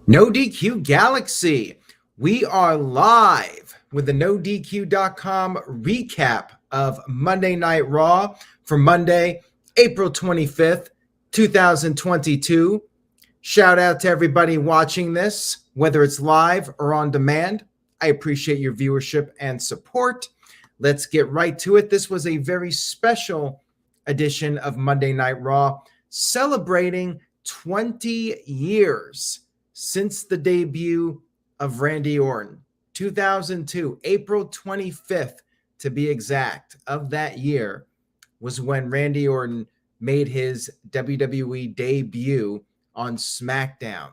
No DQ Galaxy. We are live with the NoDQ.com recap of Monday Night Raw for Monday, April 25th, 2022. Shout out to everybody watching this, whether it's live or on demand. I appreciate your viewership and support. Let's get right to it. This was a very special edition of Monday Night Raw, celebrating 20 years since the debut of Randy Orton. 2002, April 25th, to be exact, of that year was when Randy Orton made his WWE debut on SmackDown.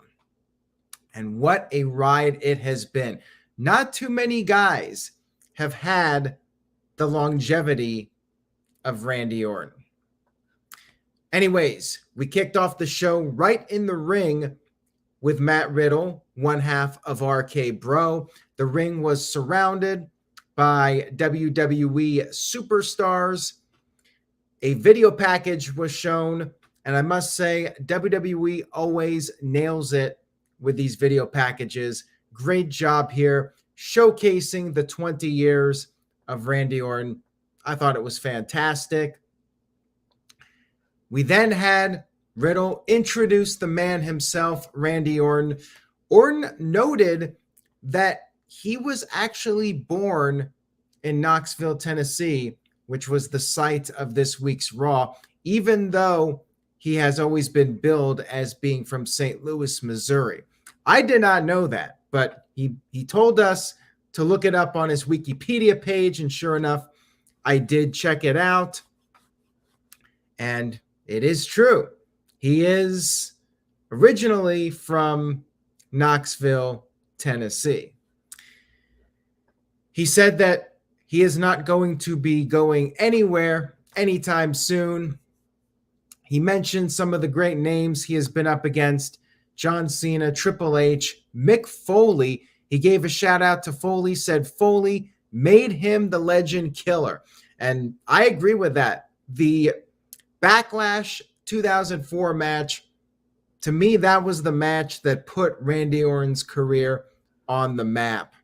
And what a ride it has been. Not too many guys have had the longevity of Randy Orton. Anyways, we kicked off the show right in the ring with Matt Riddle, one half of RK Bro. The ring was surrounded by WWE superstars. A video package was shown, and I must say, WWE always nails it with these video packages. Great job here, showcasing the 20 years of Randy Orton. I thought it was fantastic. We then had Riddle introduced the man himself, Randy Orton. Orton noted that he was actually born in Knoxville, Tennessee, which was the site of this week's Raw, even though he has always been billed as being from St. Louis, Missouri. I did not know that, but he told us to look it up on his Wikipedia page, and sure enough, I did check it out, and it is true. He is originally from Knoxville, Tennessee. He said that he is not going to be going anywhere anytime soon. He mentioned some of the great names he has been up against: John Cena, Triple H, Mick Foley. He gave a shout out to Foley, said Foley made him the legend killer. And I agree with that. The Backlash 2004 match, to me, that was the match that put Randy Orton's career on the map.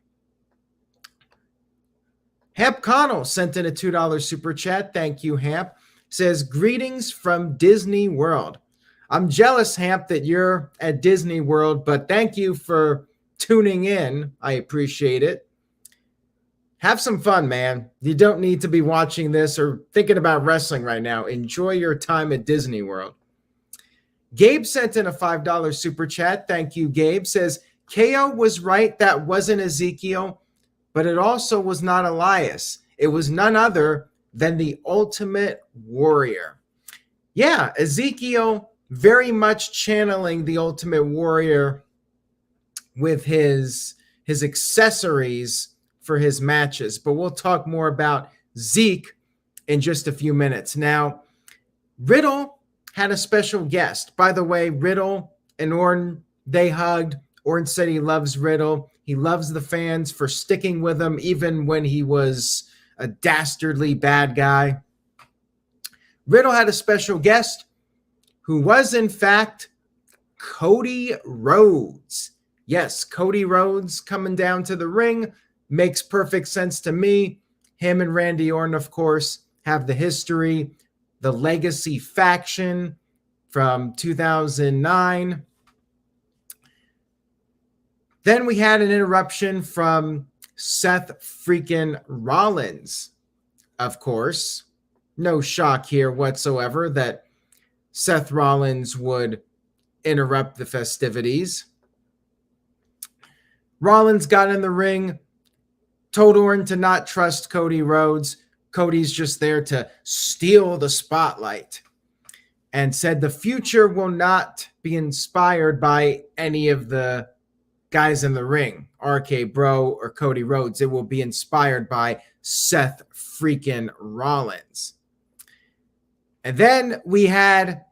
Hamp Connell sent in a $2 super chat. Thank you, Hamp. Says, greetings from Disney World. I'm jealous, Hamp, that you're at Disney World, but thank you for tuning in. I appreciate it. Have some fun, man. You don't need to be watching this or thinking about wrestling right now. Enjoy your time at Disney World. Gabe sent in a $5 super chat. Thank you, Gabe. Says, KO was right. That wasn't Ezekiel, but it also was not Elias. It was none other than the Ultimate Warrior. Yeah, Ezekiel very much channeling the Ultimate Warrior with his accessories for his matches, but we'll talk more about Zeke in just a few minutes. Now, Riddle had a special guest. By the way, Riddle and Orton, they hugged. Orton said he loves Riddle. He loves the fans for sticking with him even when he was a dastardly bad guy. Riddle had a special guest who was, in fact, Cody Rhodes. Yes, Cody Rhodes coming down to the ring. Makes perfect sense to me. Him and Randy Orton, of course, have the history, the legacy faction from 2009. Then we had an interruption from Seth freaking Rollins. Of course, no shock here whatsoever that Seth Rollins would interrupt the festivities. Rollins got in the ring, told Orton to not trust Cody Rhodes. Cody's just there to steal the spotlight, and said the future will not be inspired by any of the guys in the ring, RK Bro or Cody Rhodes. It will be inspired by Seth freaking Rollins. And then we had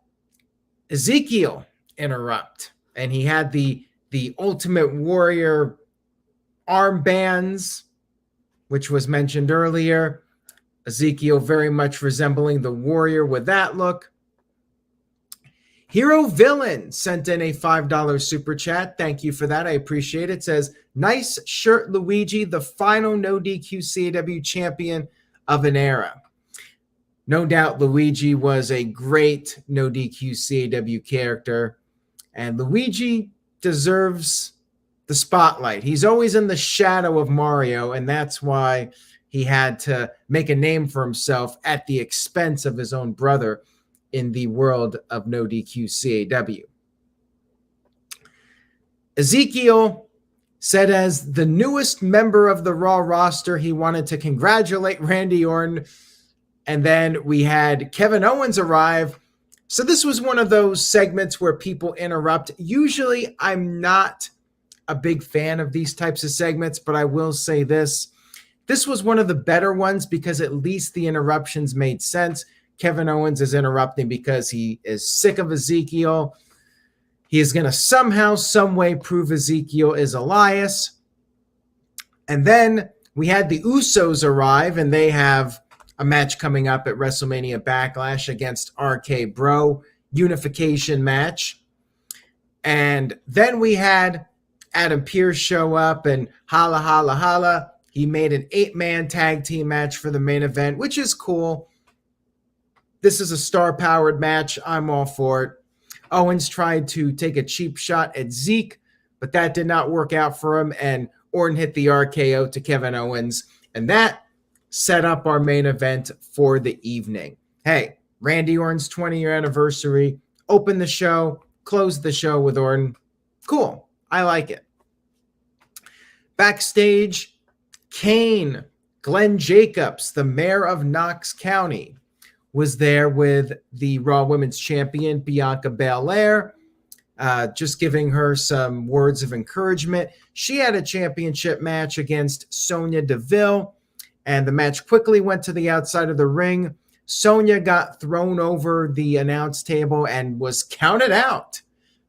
Ezekiel interrupt, and he had the Ultimate Warrior armbands, which was mentioned earlier. Ezekiel very much resembling the Warrior with that look. Hero Villain sent in a $5 super chat. Thank you for that. I appreciate it. It says, nice shirt, Luigi, the final no DQ CAW champion of an era. No doubt Luigi was a great no DQ CAW character, and Luigi deserves the spotlight. He's always in the shadow of Mario, and that's why he had to make a name for himself at the expense of his own brother in the world of no DQ CAW. Ezekiel said, as the newest member of the Raw roster, he wanted to congratulate Randy Orton. And then we had Kevin Owens arrive. So this was one of those segments where people interrupt. Usually I'm not a big fan of these types of segments, but I will say this. This was one of the better ones because at least the interruptions made sense. Kevin Owens is interrupting because he is sick of Ezekiel. He is going to somehow, some way prove Ezekiel is Elias. And then we had the Usos arrive, and they have a match coming up at WrestleMania Backlash against RK Bro, unification match. And then we had Adam Pearce show up and holla, holla, holla. He made an 8-man tag team match for the main event, which is cool. This is a star-powered match. I'm all for it. Owens tried to take a cheap shot at Zeke, but that did not work out for him, and Orton hit the RKO to Kevin Owens, and that set up our main event for the evening. Hey, Randy Orton's 20-year anniversary. Open the show, close the show with Orton. Cool. I like it. Backstage, Kane, Glenn Jacobs, the mayor of Knox County, was there with the Raw Women's Champion, Bianca Belair, just giving her some words of encouragement. She had a championship match against Sonya Deville, and the match quickly went to the outside of the ring. Sonya got thrown over the announce table and was counted out.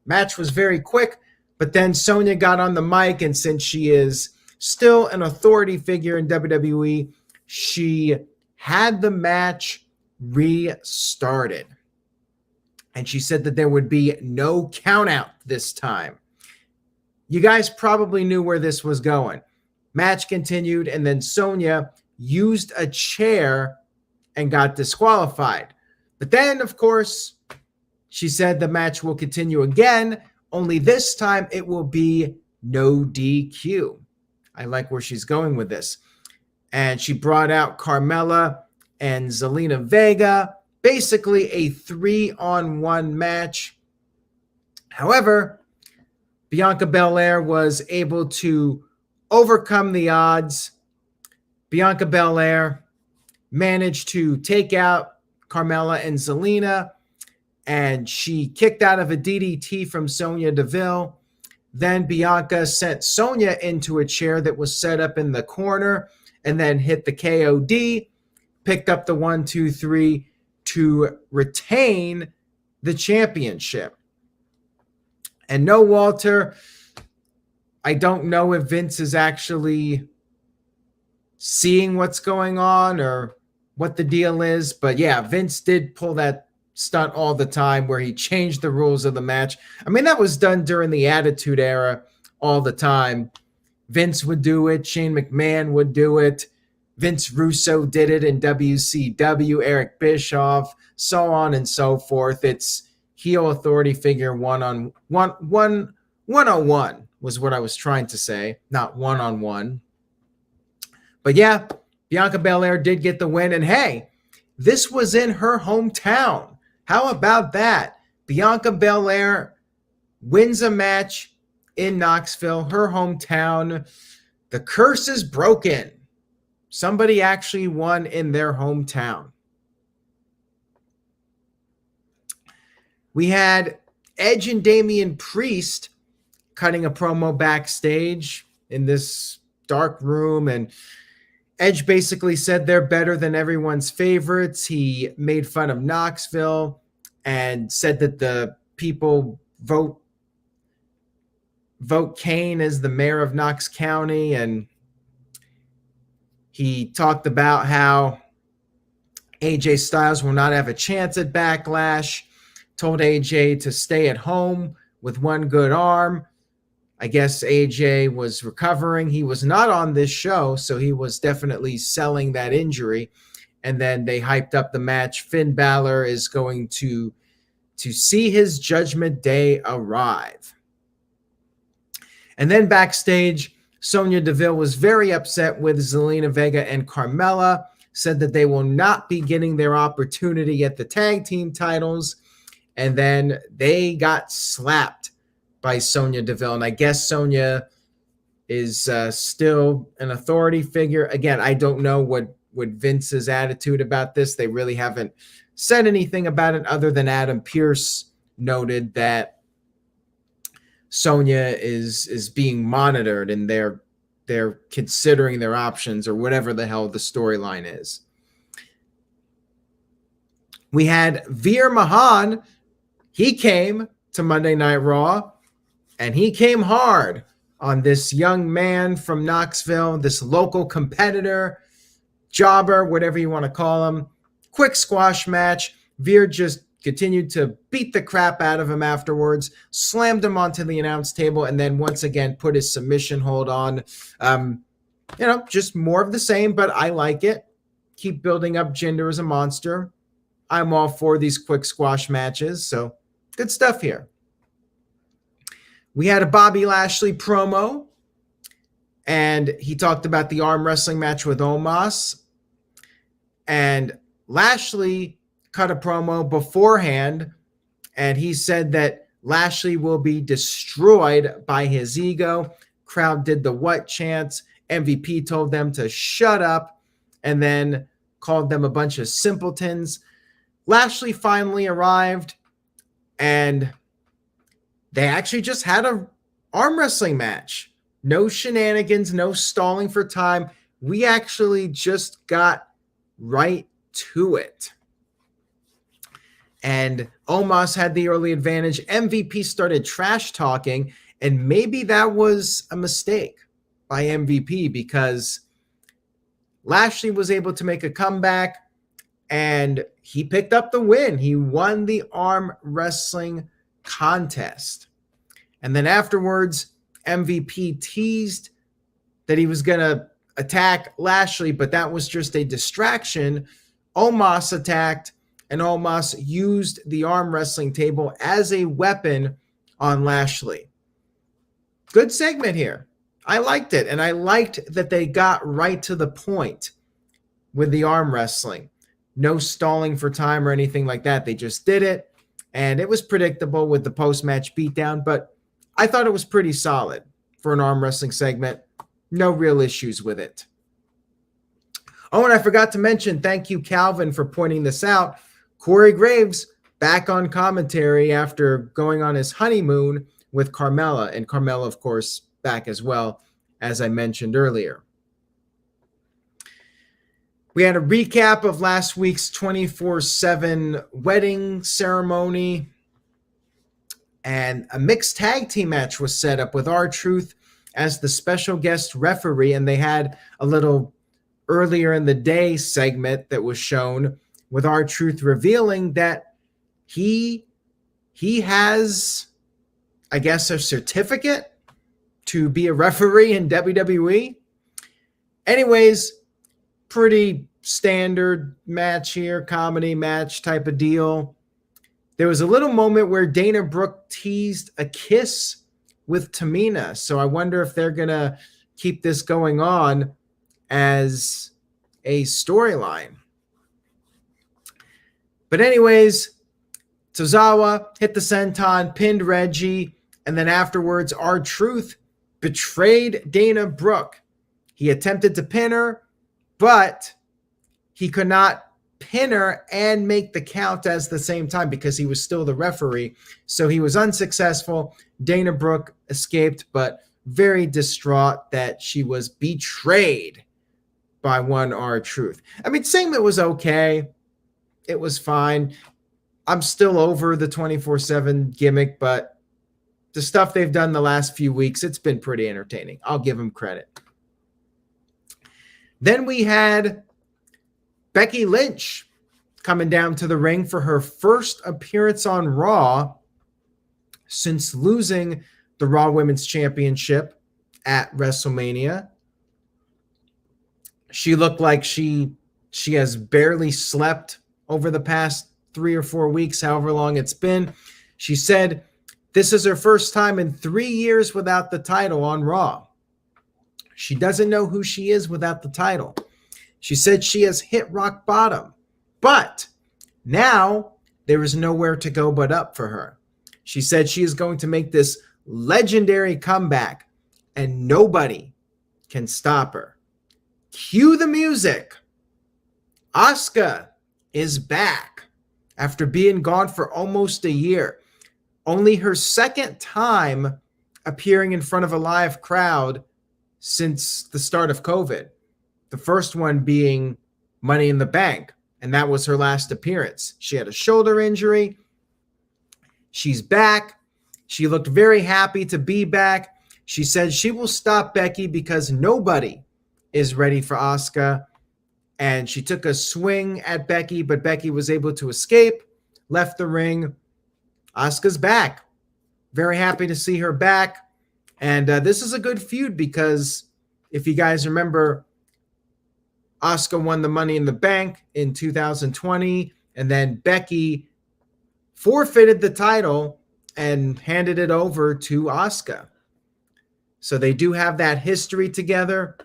Match was very quick, but then Sonya got on the mic, and since she is still an authority figure in WWE, she had the match restarted. And she said that there would be no count out this time. You guys probably knew where this was going. Match continued, and then Sonya used a chair and got disqualified. But then, of course, she said the match will continue again, only this time it will be no DQ. I like where she's going with this. And she brought out Carmella and Zelina Vega, basically a 3-on-1 match. However, Bianca Belair was able to overcome the odds. Bianca Belair managed to take out Carmella and Zelina, and she kicked out of a DDT from Sonya Deville. Then Bianca sent Sonya into a chair that was set up in the corner and then hit the KOD, picked up the 1-2-3 to retain the championship. And no, Walter, I don't know if Vince is actually seeing what's going on or what the deal is. But yeah, Vince did pull that stunt all the time where he changed the rules of the match. I mean, that was done during the Attitude Era all the time. Vince would do it. Shane McMahon would do it. Vince Russo did it in WCW, Eric Bischoff, so on and so forth. It's heel authority figure 101 was what I was trying to say, not 1-on-1. But yeah, Bianca Belair did get the win. And hey, this was in her hometown. How about that? Bianca Belair wins a match in Knoxville, her hometown. The curse is broken. Somebody actually won in their hometown. We had Edge and Damian Priest cutting a promo backstage in this dark room, and Edge basically said they're better than everyone's favorites. He made fun of Knoxville and said that the people vote Kane as the mayor of Knox County, and he talked about how AJ Styles will not have a chance at Backlash, told AJ to stay at home with one good arm. I guess AJ was recovering. He was not on this show, so he was definitely selling that injury. And then they hyped up the match. Finn Balor is going to see his Judgment Day arrive. And then backstage, Sonya Deville was very upset with Zelina Vega and Carmella, said that they will not be getting their opportunity at the tag team titles. And then they got slapped by Sonya Deville. And I guess Sonya is still an authority figure. Again, I don't know what Vince's attitude about this. They really haven't said anything about it other than Adam Pearce noted that Sonya is being monitored and they're considering their options or whatever the hell the storyline is. We had Veer Mahan. He came to Monday Night Raw, and he came hard on this young man from Knoxville, this local competitor, jobber, whatever you want to call him. Quick squash match. Veer just continued to beat the crap out of him afterwards, slammed him onto the announce table, and then once again put his submission hold on. Just more of the same, but I like it. Keep building up Jinder as a monster. I'm all for these quick squash matches, so good stuff here. We had a Bobby Lashley promo, and he talked about the arm wrestling match with Omos. And Lashley cut a promo beforehand, and he said that Lashley will be destroyed by his ego. Crowd did the what chants. MVP told them to shut up and then called them a bunch of simpletons. Lashley finally arrived, and they actually just had an arm wrestling match. No shenanigans, no stalling for time. We actually just got right to it. And Omos had the early advantage. MVP started trash talking, and maybe that was a mistake by MVP because Lashley was able to make a comeback, and he picked up the win. He won the arm wrestling contest. And then afterwards, MVP teased that he was going to attack Lashley, but that was just a distraction. Omos attacked, and Omos used the arm wrestling table as a weapon on Lashley. Good segment here. I liked it, and I liked that they got right to the point with the arm wrestling. No stalling for time or anything like that. They just did it, and it was predictable with the post-match beatdown, but I thought it was pretty solid for an arm wrestling segment. No real issues with it. Oh, and I forgot to mention, thank you, Calvin, for pointing this out. Corey Graves back on commentary after going on his honeymoon with Carmella, and Carmella, of course, back as well, as I mentioned earlier. We had a recap of last week's 24/7 wedding ceremony, and a mixed tag team match was set up with R-Truth as the special guest referee, and they had a little earlier in the day segment that was shown with R-Truth revealing that he has, I guess, a certificate to be a referee in WWE. Anyways, pretty standard match here, comedy match type of deal. There was a little moment where Dana Brooke teased a kiss with Tamina, so I wonder if they're going to keep this going on as a storyline. But anyways, Tozawa hit the senton, pinned Reggie, and then afterwards, R-Truth betrayed Dana Brooke. He attempted to pin her, but he could not pin her and make the count at the same time because he was still the referee. So he was unsuccessful. Dana Brooke escaped, but very distraught that she was betrayed by one R-Truth. I mean, segment was okay. It was fine. I'm still over the 24/7 gimmick, but the stuff they've done the last few weeks, it's been pretty entertaining. I'll give them credit. Then we had Becky Lynch coming down to the ring for her first appearance on Raw since losing the Raw Women's Championship at WrestleMania. She looked like she has barely slept over the past 3 or 4 weeks, however long it's been. She said this is her first time in 3 years without the title on Raw. She doesn't know who she is without the title. She said she has hit rock bottom, but now there is nowhere to go but up for her. She said she is going to make this legendary comeback, and nobody can stop her. Cue the music. Asuka is back after being gone for almost a year. Only her second time appearing in front of a live crowd since the start of COVID. The first one being Money in the Bank, and that was her last appearance. She had a shoulder injury. She's back. She looked very happy to be back. She said she will stop Becky because nobody is ready for Asuka. And she took a swing at Becky, but Becky was able to escape, left the ring. Asuka's back. Very happy to see her back. And this is a good feud because if you guys remember, Asuka won the Money in the Bank in 2020, and then Becky forfeited the title and handed it over to Asuka. So they do have that history together,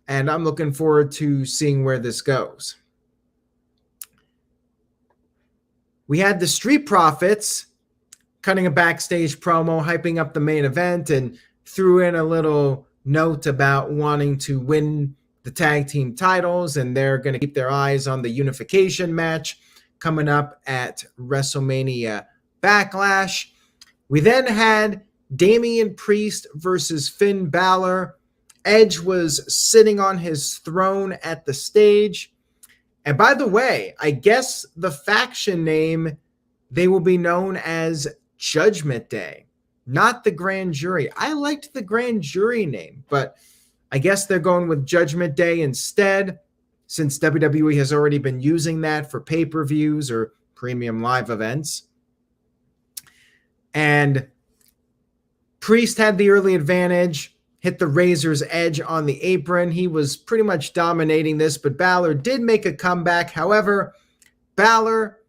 and I'm looking forward to seeing where this goes. We had the Street Profits cutting a backstage promo, hyping up the main event, and threw in a little note about wanting to win the tag team titles, and they're going to keep their eyes on the unification match coming up at WrestleMania Backlash. We then had Damian Priest versus Finn Balor. Edge was sitting on his throne at the stage. And by the way, I guess the faction name, they will be known as Judgment Day, not the Grand Jury. I liked the Grand Jury name, but I guess they're going with Judgment Day instead, since WWE has already been using that for pay-per-views or premium live events. And Priest had the early advantage, hit the Razor's Edge on the apron. He was pretty much dominating this, but Balor did make a comeback. However, Balor,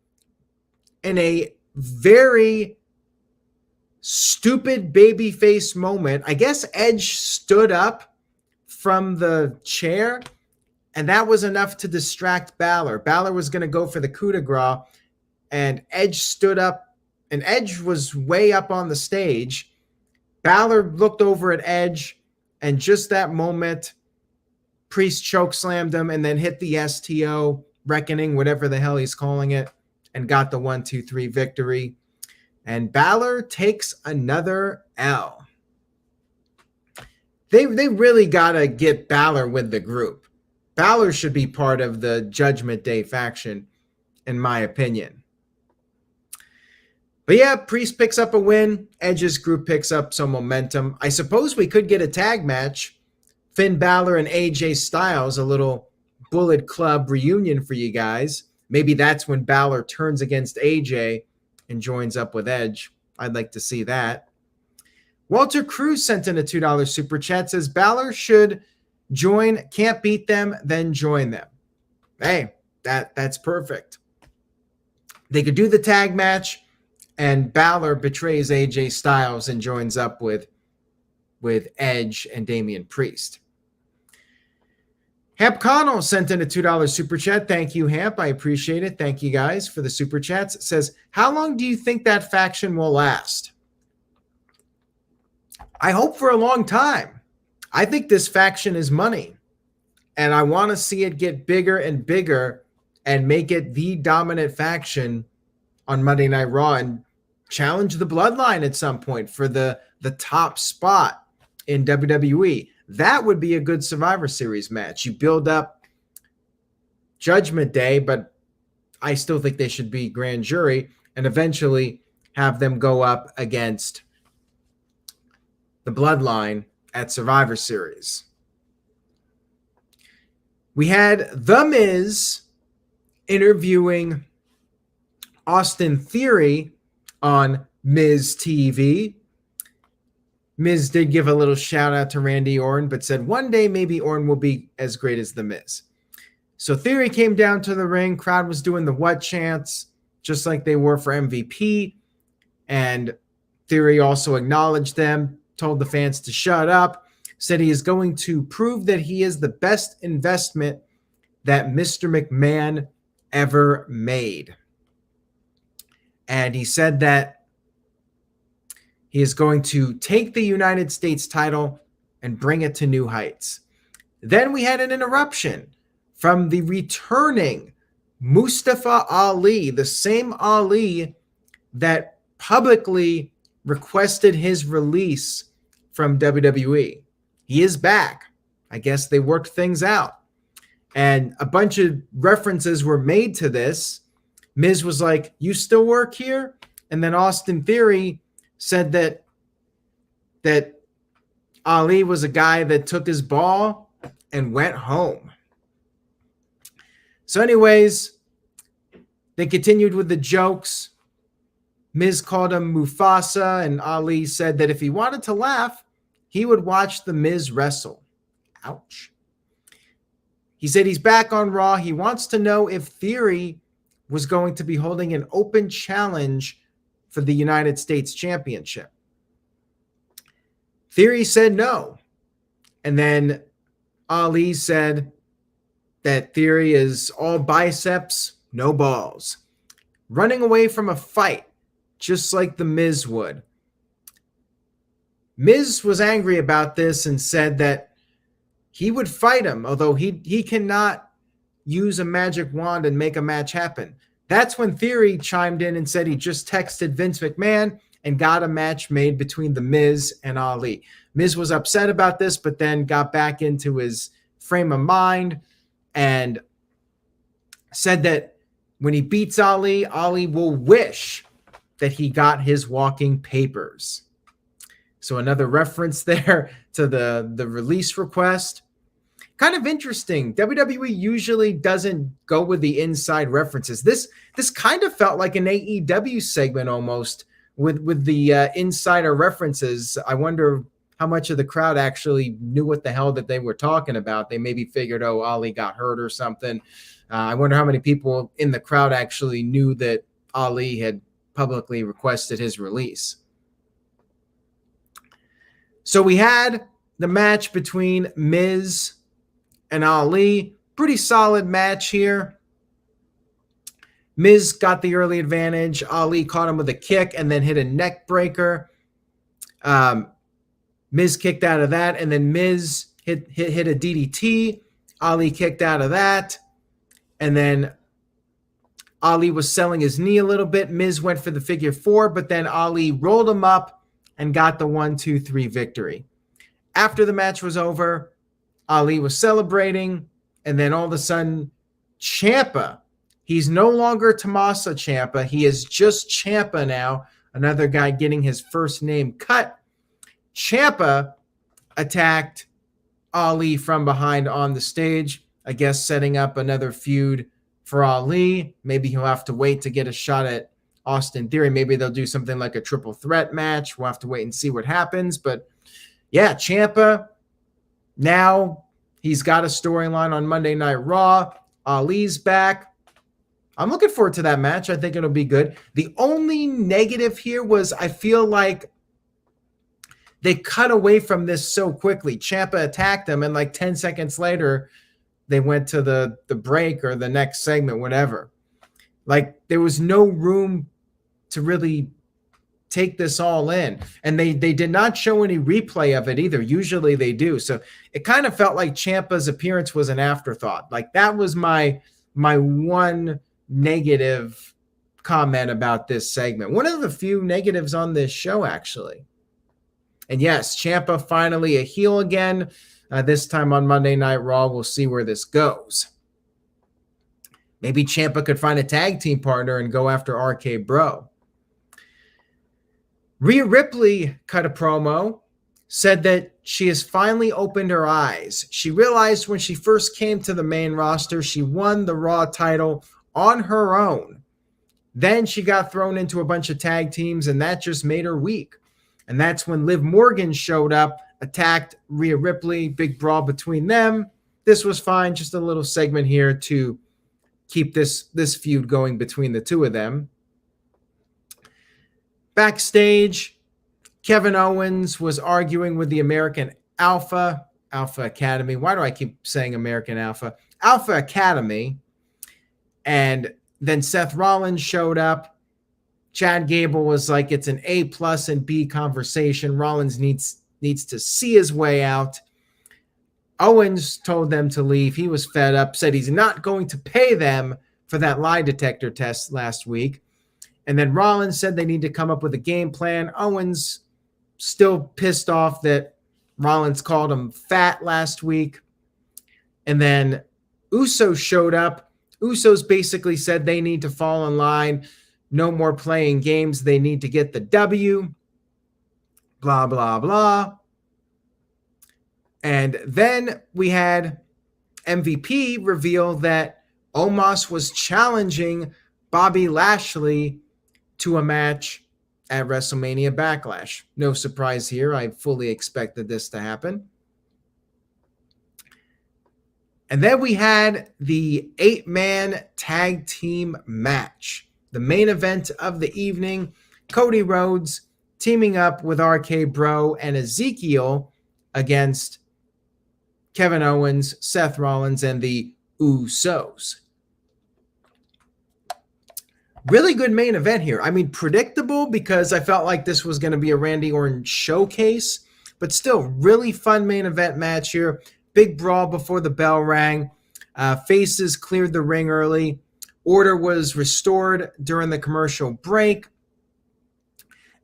in a very stupid babyface moment, I guess Edge stood up from the chair, and that was enough to distract Balor. Balor was going to go for the coup de grace, and Edge stood up, and Edge was way up on the stage. Balor looked over at Edge, and just that moment, Priest chokeslammed him and then hit the STO, Reckoning, whatever the hell he's calling it, and got the 1-2-3 victory. And Balor takes another L. They really got to get Balor with the group. Balor should be part of the Judgment Day faction, in my opinion. But yeah, Priest picks up a win. Edge's group picks up some momentum. I suppose we could get a tag match. Finn Balor and AJ Styles, a little Bullet Club reunion for you guys. Maybe that's when Balor turns against AJ and joins up with Edge. I'd like to see that. Walter Cruz sent in a $2 super chat, says Balor should join, can't beat them, then join them. Hey, that's perfect. They could do the tag match, and Balor betrays AJ Styles and joins up with Edge and Damian Priest. Hamp Connell sent in a $2 super chat. Thank you, Hamp. I appreciate it. Thank you guys for the super chats. It says, how long do you think that faction will last? I hope for a long time. I think this faction is money, and I want to see it get bigger and bigger and make it the dominant faction on Monday Night Raw and challenge the Bloodline at some point for the top spot in WWE. That would be a good Survivor Series match. You build up Judgment Day, but I still think they should be Grand Jury, and eventually have them go up against the Bloodline at Survivor Series. We had The Miz interviewing Austin Theory on Miz TV. Miz did give a little shout out to Randy Orton, but said one day maybe Orton will be as great as The Miz. So Theory came down to the ring. Crowd was doing the what chants, just like they were for MVP. And Theory also acknowledged them, told the fans to shut up, said he is going to prove that he is the best investment that Mr. McMahon ever made. And he said that he is going to take the United States title and bring it to new heights. Then we had an interruption from the returning Mustafa Ali, the same Ali that publicly requested his release from WWE. He is back. I guess they worked things out. And a bunch of references were made to this. Miz was like, "You still work here?" And then Austin Theory said that Ali was a guy that took his ball and went home. So anyways, they continued with the jokes. Miz called him Mufasa, and Ali said that if he wanted to laugh, he would watch the Miz wrestle. Ouch. He said he's back on Raw. He wants to know if Theory was going to be holding an open challenge for the United States Championship. Theory said no. And then Ali said that Theory is all biceps, no balls. Running away from a fight, just like the Miz would. Miz was angry about this and said that he would fight him, although he cannot use a magic wand and make a match happen. That's when Theory chimed in and said he just texted Vince McMahon and got a match made between the Miz and Ali. Miz was upset about this, but then got back into his frame of mind and said that when he beats Ali, Ali will wish that he got his walking papers. So another reference there to the release request. Kind of interesting. WWE usually doesn't go with the inside references. This kind of felt like an AEW segment almost with the insider references. I wonder how much of the crowd actually knew what the hell that they were talking about. They maybe figured, oh, Ali got hurt or something. I wonder how many people in the crowd actually knew that Ali had publicly requested his release. So we had the match between Miz and Ali. Pretty solid match here. Miz got the early advantage. Ali caught him with a kick and then hit a neck breaker. Miz kicked out of that, and then Miz hit a DDT. Ali kicked out of that, and then Ali was selling his knee a little bit. Miz went for the figure four, but then Ali rolled him up and got the 1-2-3 victory. After the match was over, Ali was celebrating, and then all of a sudden, Ciampa, he's no longer Tommaso Ciampa. He is just Ciampa now, another guy getting his first name cut. Ciampa attacked Ali from behind on the stage, I guess setting up another feud for Ali. Maybe he'll have to wait to get a shot at Austin Theory. Maybe they'll do something like a triple threat match. We'll have to wait and see what happens. But yeah, Ciampa, now he's got a storyline on Monday Night Raw. Ali's back. I'm looking forward to that match. I think it'll be good. The only negative here was I feel like they cut away from this so quickly. Ciampa attacked them, and like 10 seconds later, they went to the break or the next segment, whatever. Like, there was no room to really take this all in. And they did not show any replay of it either. Usually they do. So it kind of felt like Ciampa's appearance was an afterthought. Like, that was my one negative comment about this segment. One of the few negatives on this show, actually. And yes, Ciampa finally a heel again. This time on Monday Night Raw. We'll see where this goes. Maybe Ciampa could find a tag team partner and go after RK Bro. Rhea Ripley cut a promo, said that she has finally opened her eyes. She realized when she first came to the main roster, she won the Raw title on her own. Then she got thrown into a bunch of tag teams, and that just made her weak. And that's when Liv Morgan showed up, attacked Rhea Ripley, big brawl between them. This was fine, just a little segment here to keep this feud going between the two of them. Backstage, Kevin Owens was arguing with the American Alpha Academy. Why do I keep saying American Alpha? Alpha Academy. And then Seth Rollins showed up. Chad Gable was like, it's an A+ and B conversation. Rollins needs to see his way out. Owens told them to leave. He was fed up, said he's not going to pay them for that lie detector test last week. And then Rollins said they need to come up with a game plan. Owens still pissed off that Rollins called him fat last week. And then Usos showed up. Usos basically said they need to fall in line. No more playing games. They need to get the W. Blah, blah, blah. And then we had MVP reveal that Omos was challenging Bobby Lashley to a match at WrestleMania Backlash. No surprise here. I fully expected this to happen. And then we had the 8-man tag team match. The main event of the evening, Cody Rhodes teaming up with RK Bro and Ezekiel against Kevin Owens, Seth Rollins, and the Usos. Really good main event here. I mean, predictable because I felt like this was going to be a Randy Orton showcase, but still really fun main event match here. Big brawl before the bell rang. Faces cleared the ring early. Order was restored during the commercial break.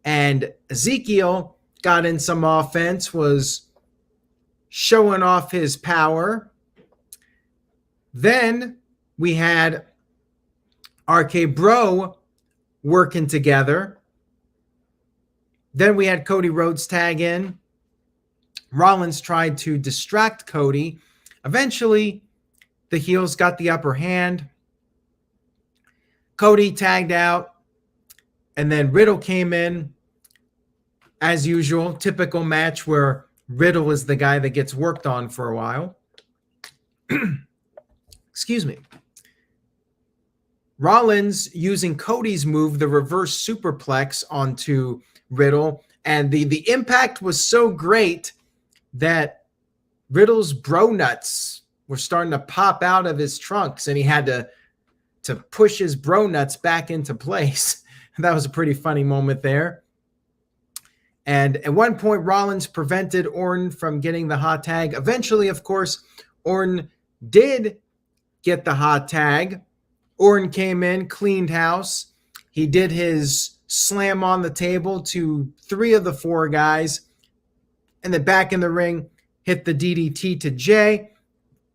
And Ezekiel got in some offense, was showing off his power. Then we had RK Bro working together. Then we had Cody Rhodes tag in. Rollins tried to distract Cody. Eventually, the heels got the upper hand. Cody tagged out, and then Riddle came in. As usual, typical match where Riddle is the guy that gets worked on for a while. Excuse me. Rollins using Cody's move, the reverse superplex onto Riddle, and the impact was so great that Riddle's bro nuts were starting to pop out of his trunks, and he had to push his bro nuts back into place. That was a pretty funny moment there. And at one point, Rollins prevented Orton from getting the hot tag. Eventually, of course, Orton did get the hot tag. Orton came in, cleaned house. He did his slam on the table to 3 of the 4 guys. And then back in the ring, hit the DDT to Jay.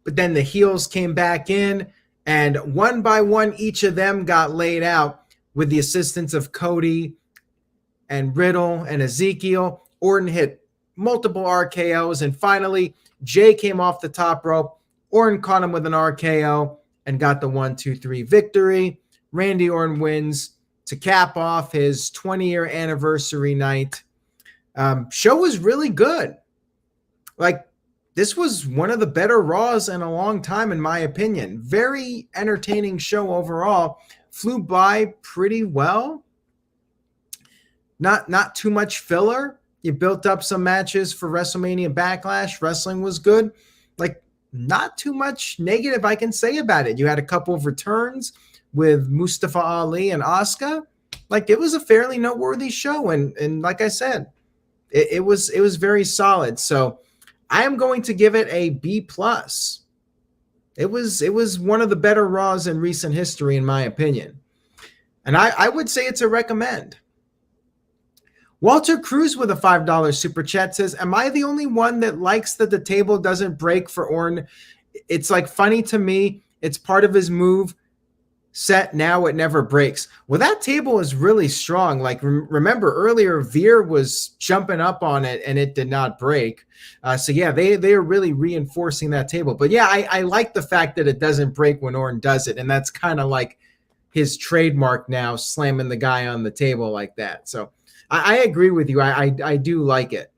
But then the heels came back in, and one by one, each of them got laid out with the assistance of Cody and Riddle and Ezekiel. Orton hit multiple RKOs, and finally, Jay came off the top rope. Orton caught him with an RKO and got the 1-2-3 victory. Randy Orton wins to cap off his 20-year anniversary night. Show was really good. Like, this was one of the better Raws in a long time, in my opinion. Very entertaining show overall. Flew by pretty well. Not too much filler. You built up some matches for WrestleMania Backlash. Wrestling was good. Like, not too much negative I can say about it. You had a couple of returns with Mustafa Ali and Asuka. Like, it was a fairly noteworthy show. And like I said, it was very solid. So I am going to give it a B+. It was one of the better Raws in recent history, in my opinion. And I would say it's a recommend. Walter Cruz with a $5 super chat says, am I the only one that likes that the table doesn't break for Orton? It's like funny to me. It's part of his move. set, now it never breaks. Well, that table is really strong. Like, remember earlier, Veer was jumping up on it and it did not break. So yeah, they are really reinforcing that table. But yeah, I like the fact that it doesn't break when Orton does it. And that's kind of like his trademark now, slamming the guy on the table like that. So I agree with you. I do like it.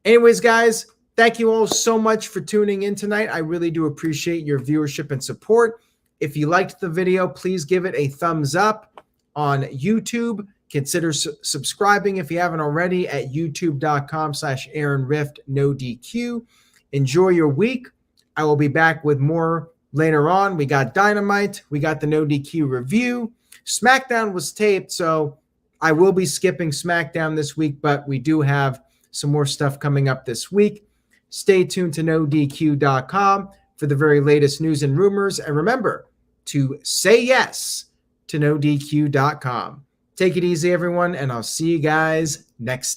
Anyways, guys, thank you all so much for tuning in tonight. I really do appreciate your viewership and support. If you liked the video, please give it a thumbs up on YouTube. Consider subscribing if you haven't already at youtube.com/AaronRift NoDQ. Enjoy your week. I will be back with more later on. We got Dynamite. We got the NoDQ review. SmackDown was taped, so I will be skipping SmackDown this week, but we do have some more stuff coming up this week. Stay tuned to NoDQ.com for the very latest news and rumors. And remember to say yes to NoDQ.com. Take it easy, everyone, and I'll see you guys next time.